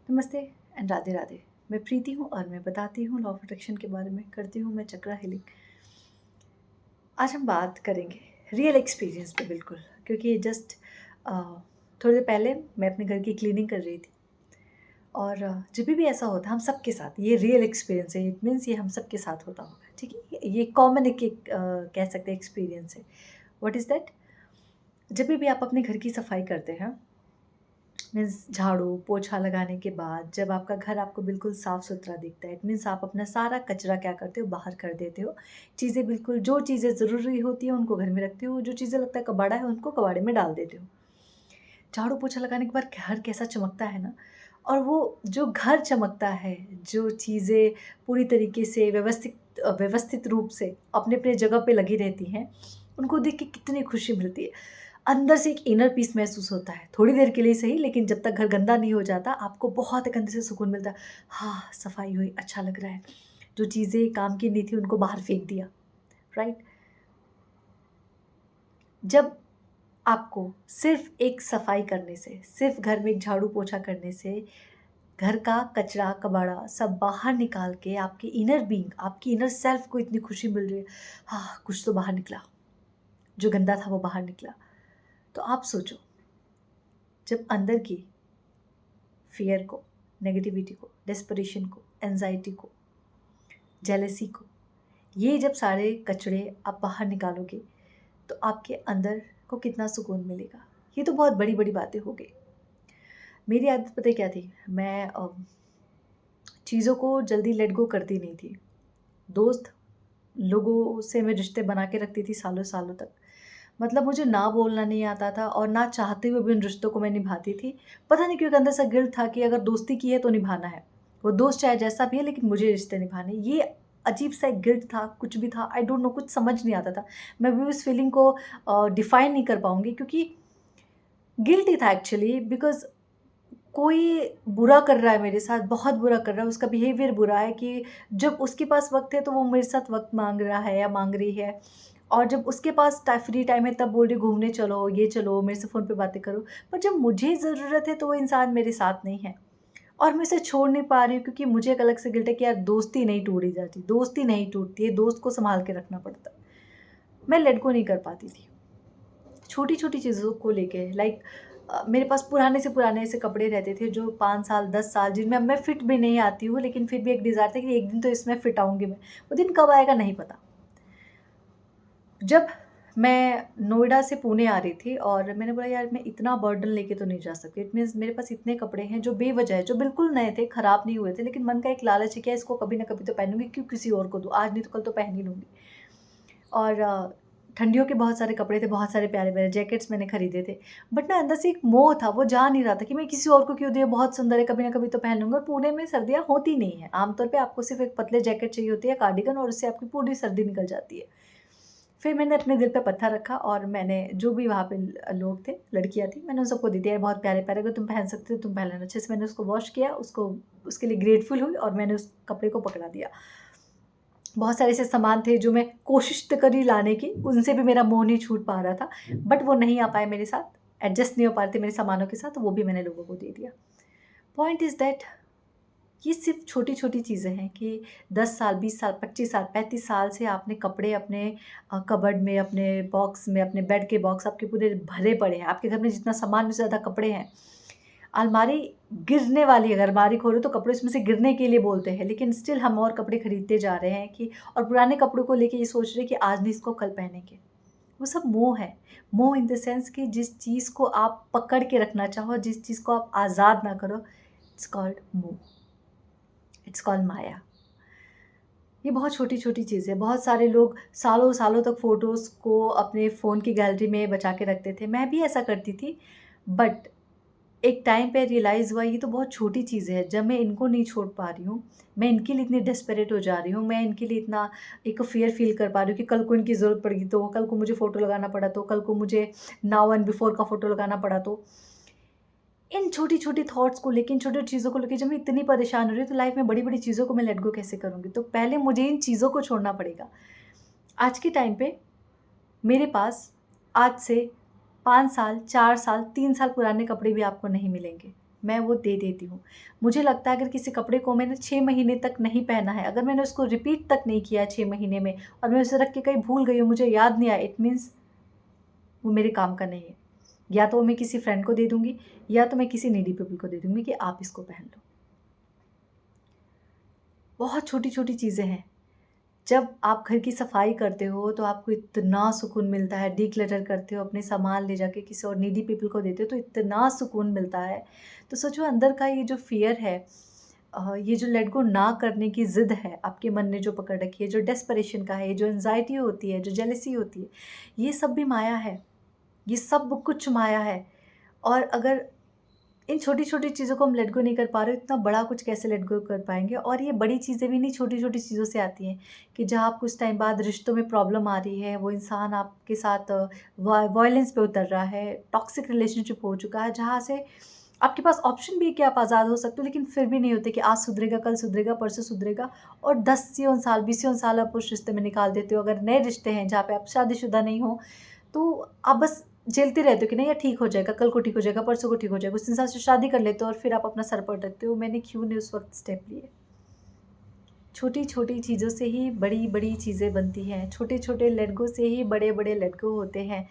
नमस्ते एंड राधे राधे। मैं प्रीति हूँ और मैं बताती हूँ लॉ ऑफ अट्रैक्शन के बारे में, करती हूँ मैं चक्रा हीलिंग। आज हम बात करेंगे रियल एक्सपीरियंस पे, बिल्कुल, क्योंकि जस्ट थोड़ी देर पहले मैं अपने घर की क्लीनिंग कर रही थी और जब भी ऐसा होता है हम सबके साथ, ये रियल एक्सपीरियंस है, इट मीन्स ये हम सबके साथ होता होगा, ठीक है। ये कॉमन एक कह सकते हैं एक्सपीरियंस है। What is that? जब भी आप अपने घर की सफाई करते हैं, मीन्स झाड़ू पोछा लगाने के बाद जब आपका घर आपको बिल्कुल साफ़ सुथरा दिखता है, इट मीन्स आप अपना सारा कचरा क्या करते हो, बाहर कर देते हो। चीज़ें बिल्कुल, जो चीज़ें ज़रूरी होती हैं उनको घर में रखते हो, जो चीज़ें लगता है कबाड़ा है उनको कबाड़े में डाल देते हो। झाड़ू पोछा लगाने के बाद घर कैसा चमकता है ना। और वो जो घर चमकता है, जो चीज़ें पूरी तरीके से व्यवस्थित रूप से अपने अपने जगह पे लगी रहती हैं, उनको देख के कितनी खुशी मिलती है। अंदर से एक इनर पीस महसूस होता है, थोड़ी देर के लिए सही, लेकिन जब तक घर गंदा नहीं हो जाता आपको बहुत एक अंदर से सुकून मिलता है। हाँ, सफाई हुई, अच्छा लग रहा है। जो चीज़ें काम की नहीं थी उनको बाहर फेंक दिया, राइट? जब आपको सिर्फ़ एक सफाई करने से, सिर्फ़ घर में एक झाड़ू पोछा करने से, घर का कचरा, कबाड़ा सब बाहर निकाल के आपकी इनर बीइंग, आपकी इनर सेल्फ को इतनी खुशी मिल रही है, हाँ, कुछ तो बाहर निकला, जो गंदा था वो बाहर निकला। तो आप सोचो, जब अंदर की फ़ियर को, नेगेटिविटी को, डेस्परेशन को, एंग्ज़ायटी को, जेलसी को, ये जब सारे कचरे आप बाहर निकालोगे, तो आपके अंदर को कितना सुकून मिलेगा। ये तो बहुत बड़ी-बड़ी बातें हो गई। मेरी आदत पता है क्या थी? मैं चीज़ों को जल्दी लेट गो करती नहीं थी। दोस्त लोगों से मैं रिश्ते बना के रखती थी सालों-सालों तक। मतलब मुझे ना बोलना नहीं आता था और ना चाहते हुए भी उन रिश्तों को मैं निभाती थी। पता नहीं क्यों एक अंदर से गिल्ट था कि अगर दोस्ती की है तो निभाना है। वो दोस्त चाहे जैसा भी है, लेकिन मुझे रिश्ते निभाने। ये अजीब-सा एक गिल्ट था, कुछ भी था, आई डोंट नो, कुछ समझ नहीं आता था। मैं अभी उस फीलिंग को डिफाइन नहीं कर पाऊँगी, क्योंकि गिल्ट ही था एक्चुअली, बिकॉज़ कोई बुरा कर रहा है मेरे साथ, बहुत बुरा कर रहा है, उसका बिहेवियर बुरा है कि जब उसके पास वक़्त है तो वो मेरे साथ वक़्त माँग रहा है या माँग रही है, और जब उसके पास फ्री टाइम है तब बोल रही है घूमने चलो, ये चलो, मेरे से फ़ोन पे बातें करो। पर जब मुझे ज़रूरत है तो वो इंसान मेरे साथ नहीं है और मैं उसे छोड़ नहीं पा रही हूँ, क्योंकि मुझे एक अलग से गिल्ट है कि यार दोस्ती नहीं तोड़ी जाती, दोस्ती नहीं टूटती है, दोस्त को सँभाल के रखना पड़ता है। मैं लेट गो नहीं कर पाती थी। छोटी-छोटी चीज़ों को लेके, लाइक मेरे पास पुराने से पुराने ऐसे कपड़े रहते थे जो 5 साल, 10 साल, जिनमें अब मैं फिट भी नहीं आती हूँ, लेकिन फिर भी एक डिज़ायर था कि एक दिन तो इसमें फिट आऊँगी मैं। वो दिन कब आएगा नहीं पता। जब मैं नोएडा से पुणे आ रही थी और मैंने बोला यार मैं इतना बर्डन लेके तो नहीं जा सकती। इट मीन्स मेरे पास इतने कपड़े हैं जो बेवजह है, जो बिल्कुल नए थे, खराब नहीं हुए थे, लेकिन मन का एक लालच है कि यार इसको कभी ना कभी तो पहनूँगी, क्यों किसी और को दूँ? आज नहीं तो कल तो पहन ही लूँगी। और ठंडियों के बहुत सारे कपड़े थे, बहुत सारे प्यारे-प्यारे जैकेट्स मैंने खरीदे थे। बट ना अंदर से एक मोह था, वो जा नहीं रहा था कि मैं किसी और को क्यों दूँ, ये बहुत सुंदर है, कभी ना कभी तो पहन लूँगी। और पुणे में सर्दियाँ होती नहीं हैं। आमतौर पे आपको सिर्फ़ एक पतले जैकेट चाहिए होती है, कार्डिगन, और उससे आपकी पूरी सर्दी निकल जाती है। फिर मैंने अपने दिल पे पत्थर रखा और मैंने जो भी वहाँ पे लोग थे, लड़कियाँ थी, मैंने उन सबको दे दिया, "ये बहुत प्यारे-प्यारे, अगर तुम पहन सकते हो तुम पहन लेना।" अच्छे से मैंने उसको वॉश किया, उसको उसके लिए ग्रेटफुल हुई और मैंने उस कपड़े को पकड़ा दिया। बहुत सारे ऐसे सामान थे जो मैं कोशिश तो करी लाने की, उनसे भी मेरा मोह नहीं छूट पा रहा था, बट वो नहीं आ पाए मेरे साथ, एडजस्ट नहीं हो पा रहे थे मेरे सामानों के साथ, तो वो भी मैंने लोगों को दे दिया। पॉइंट इज़ दैट ये सिर्फ़ छोटी-छोटी चीज़ें हैं कि 10 साल, 20 साल, 25 साल, 35 साल से आपने कपड़े अपने कबर्ड में, अपने बॉक्स में, अपने बेड के बॉक्स आपके पूरे भरे पड़े हैं। आपके घर में जितना सामान में से ज़्यादा कपड़े हैं, अलमारी गिरने वाली है, अगर अलमारी खोलो तो कपड़े उसमें से गिरने के लिए बोलते हैं, लेकिन स्टिल हम और कपड़े खरीदते जा रहे हैं कि, और पुराने कपड़ों को लेके ये सोच रहे हैं कि आज नहीं इसको कल पहनेंगे। वो सब मोह है। मोह इन द सेंस कि जिस चीज़ को आप पकड़ के रखना चाहो, जिस चीज़ को आप आज़ाद ना करो, इट्स कॉल्ड मोह, इट्स कॉल्ड माया। ये बहुत छोटी-छोटी चीज़ है। बहुत सारे लोग सालों-सालों तक फ़ोटोज़ को अपने फ़ोन की गैलरी में बचा के रखते थे। मैं भी ऐसा करती थी, बट एक टाइम पे रियलाइज़ हुआ ये तो बहुत छोटी चीज़ें हैं। जब मैं इनको नहीं छोड़ पा रही हूँ, मैं इनके लिए इतनी डेस्परेट हो जा रही हूँ, मैं इनके लिए इतना एक फ़ियर फ़ील कर पा रही हूँ कि कल को इनकी ज़रूरत पड़ेगी तो, कल को मुझे फ़ोटो लगाना पड़ा तो, कल को मुझे नाउ एंड बिफ़ोर का फ़ोटो लगाना पड़ा तो। इन छोटी-छोटी थॉट्स को लेके, इन छोटी-छोटी चीज़ों को लेके जब मैं इतनी परेशान हो रही हूँ, तो लाइफ़ में बड़ी-बड़ी चीज़ों को मैं लेट गो कैसे करूँगी? तो पहले मुझे इन चीज़ों को छोड़ना पड़ेगा। आज के टाइम पे मेरे पास आज से 5 साल, 4 साल, 3 साल पुराने कपड़े भी आपको नहीं मिलेंगे। मैं वो दे देती हूँ। मुझे लगता है अगर किसी कपड़े को मैंने 6 महीने तक नहीं पहना है, अगर मैंने उसको रिपीट तक नहीं किया 6 महीने में और मैं उसे रख के कहीं भूल गई हूँ, मुझे याद नहीं आया, इट मीन्स वो मेरे काम का नहीं है। या तो मैं किसी फ्रेंड को दे दूँगी या तो मैं किसी नीडी पीपल को दे दूँगी कि आप इसको पहन लो। बहुत छोटी-छोटी चीज़ें हैं। जब आप घर की सफाई करते हो तो आपको इतना सुकून मिलता है, डिक्लटर करते हो, अपने सामान ले जाके किसी और नीडी पीपल को देते हो तो इतना सुकून मिलता है। तो सोचो अंदर का ये जो फ़ियर है, ये जो लेट गो ना करने की ज़िद है, आपके मन ने जो पकड़ रखी है, जो डेस्परेशन का है, ये जो एंग्ज़ायटी होती है, जो जेलसी होती है, ये सब भी माया है। ये सब कुछ माया है। और अगर इन छोटी-छोटी चीज़ों को हम लेट गो नहीं कर पा रहे, इतना बड़ा कुछ कैसे लेट गो कर पाएँगे? और ये बड़ी चीज़ें भी नहीं छोटी-छोटी चीज़ों से आती हैं कि जहाँ आप कुछ टाइम बाद रिश्तों में प्रॉब्लम आ रही है, वो इंसान आपके साथ वायलेंस पे उतर रहा है, टॉक्सिक रिलेशनशिप हो चुका है, जहाँ से आपके पास ऑप्शन भी है कि आप आज़ाद हो सकते हो, लेकिन फिर भी नहीं होते कि आज सुधरेगा, कल सुधरेगा, परसों सुधरेगा और 10 साल, 20 साल आप उस रिश्ते में निकाल देते हो। अगर नए रिश्ते हैं जहाँ पे आप शादीशुदा नहीं हो, तो आप बस झेलते रहते हो कि नहीं यार ठीक हो जाएगा, कल को ठीक हो जाएगा, परसों को ठीक हो जाएगा। उस इंसान से शादी कर लेते हो और फिर आप अपना सर पटकते हो, मैंने क्यों नहीं उस वक़्त स्टेप लिए। छोटी-छोटी चीज़ों से ही बड़ी-बड़ी चीज़ें बनती हैं, छोटे-छोटे लेट गो से ही बड़े-बड़े लेट गो होते हैं।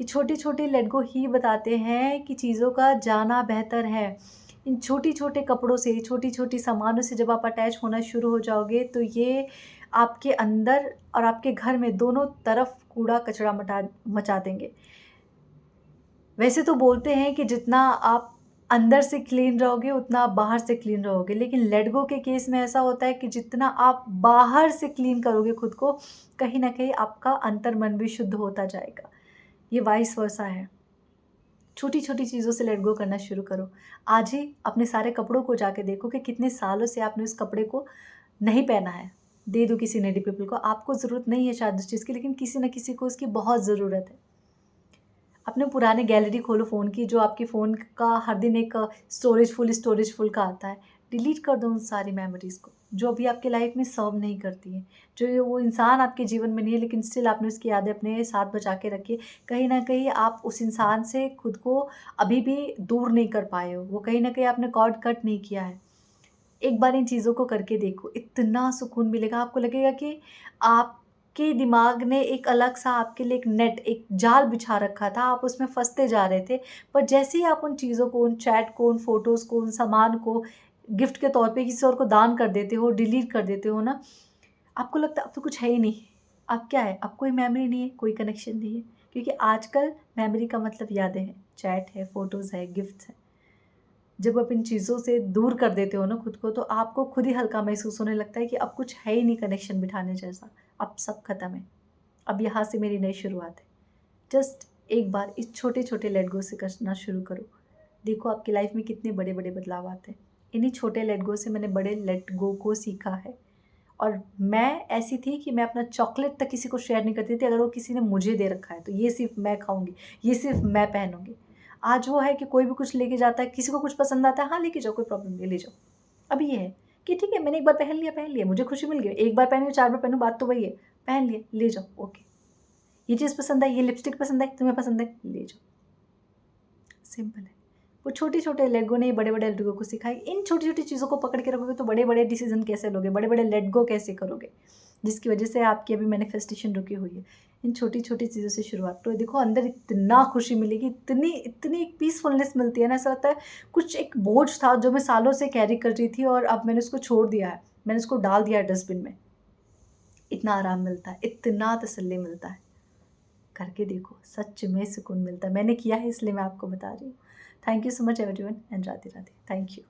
ये छोटे-छोटे लेट गो ही बताते हैं कि चीज़ों का जाना बेहतर है। इन छोटी-छोटे कपड़ों से, छोटी-छोटी सामानों से जब आप अटैच होना शुरू हो जाओगे, तो ये आपके अंदर और आपके घर में दोनों तरफ कूड़ा-कचरा मचा देंगे। वैसे तो बोलते हैं कि जितना आप अंदर से क्लीन रहोगे उतना आप बाहर से क्लीन रहोगे, लेकिन लेट गो के केस में ऐसा होता है कि जितना आप बाहर से क्लीन करोगे खुद को, कहीं न कहीं आपका अंतर्मन भी शुद्ध होता जाएगा। ये वाइस वर्सा है। छोटी-छोटी चीज़ों से लेट गो करना शुरू करो। आज ही अपने सारे कपड़ों को जाके देखो कि कितने सालों से आपने उस कपड़े को नहीं पहना है। दे दो किसी नीडी पीपल को, आपको ज़रूरत नहीं है शायद उस चीज़ की, लेकिन किसी न किसी को उसकी बहुत ज़रूरत है। अपने पुराने गैलरी खोलो फ़ोन की, जो आपके फ़ोन का हर दिन एक स्टोरेज फुल का आता है। डिलीट कर दो उन सारी मेमोरीज़ को, जो अभी आपकी लाइफ़ में सर्व नहीं करती हैं। जो वो इंसान आपके जीवन में नहीं है, लेकिन स्टिल आपने उसकी यादें अपने साथ बचा के रखी है। कहीं न कहीं आप उस इंसान से खुद को अभी भी दूर नहीं कर पाए हो। वो कहीं न कहीं आपने कॉर्ड कट नहीं किया है। एक बार इन चीज़ों को करके देखो, इतना सुकून मिलेगा, आपको लगेगा कि आपके दिमाग ने एक अलग-सा आपके लिए एक नेट, एक जाल बिछा रखा था, आप उसमें फँसते जा रहे थे। पर जैसे ही आप उन चीज़ों को, उन चैट को, उन फ़ोटोज़ को, उन सामान को गिफ्ट के तौर पे किसी और को दान कर देते हो, डिलीट कर देते हो ना, आपको लगता है अब तो कुछ है ही नहीं। अब क्या है? अब कोई मेमोरी नहीं है, कोई कनेक्शन नहीं है। क्योंकि आजकल मेमोरी का मतलब यादें हैं, चैट है, फ़ोटोज़ है, गिफ्ट्स हैं। जब आप इन चीज़ों से दूर कर देते हो ना खुद को, तो आपको खुद ही हल्का महसूस होने लगता है कि अब कुछ है ही नहीं कनेक्शन बिठाने जैसा, अब सब खत्म है। अब यहाँ से मेरी नई शुरुआत है। जस्ट एक बार इस छोटे-छोटे लेट गो से करना शुरू करो। देखो आपकी लाइफ़ में कितने बड़े-बड़े बदलाव आते हैं। इन्हीं छोटे लेट गो से मैंने बड़े लेट गो को सीखा है। और मैं ऐसी थी कि मैं अपना चॉकलेट तक किसी को शेयर नहीं करती थी, अगर वो किसी ने मुझे दे रखा है, तो ये सिर्फ़ मैं खाऊँगी, ये सिर्फ़ मैं पहनूँगी। आज वो है कि कोई भी कुछ लेके जाता है, किसी को कुछ पसंद आता है, हाँ, लेके जाओ, कोई प्रॉब्लम नहीं, ले जाओ। अब ये है कि ठीक है, मैंने एक बार पहन लिया, मुझे खुशी मिल गई। एक बार पहनी हो, 4 बार पहनूँ, बात तो वही है। पहन लिया, ले जाओ, ओके। ये चीज़ पसंद आई, ये लिपस्टिक पसंद आई, तुम्हें पसंद है, ले जाओ। सिंपल है। वो छोटे-छोटे लेट गो ने बड़े-बड़े लेट गो को सिखाई। इन छोटी-छोटी चीज़ों को पकड़ के रखोगे तो बड़े-बड़े डिसीज़न कैसे लोगे? बड़े-बड़े लेट गो कैसे करोगे? जिसकी वज़ह से आपकी अभी मैनिफेस्टेशन रुकी हुई है। इन छोटी-छोटी चीज़ों से शुरुआत करो। देखो अंदर इतना खुशी मिलेगी, इतनी इतनी पीसफुलनेस मिलती है ना, ऐसा लगता है कुछ एक बोझ था जो मैं सालों से कैरी कर रही थी और अब मैंने उसको छोड़ दिया है। मैंने उसको डाल दिया है डस्टबिन में। इतना आराम मिलता है, इतना तसल्ली मिलता है। करके देखो, सच में सुकून मिलता है। मैंने किया है इसलिए मैं आपको बता रही हूँ। Thank you so much everyone and Radhe Radhe. Thank you.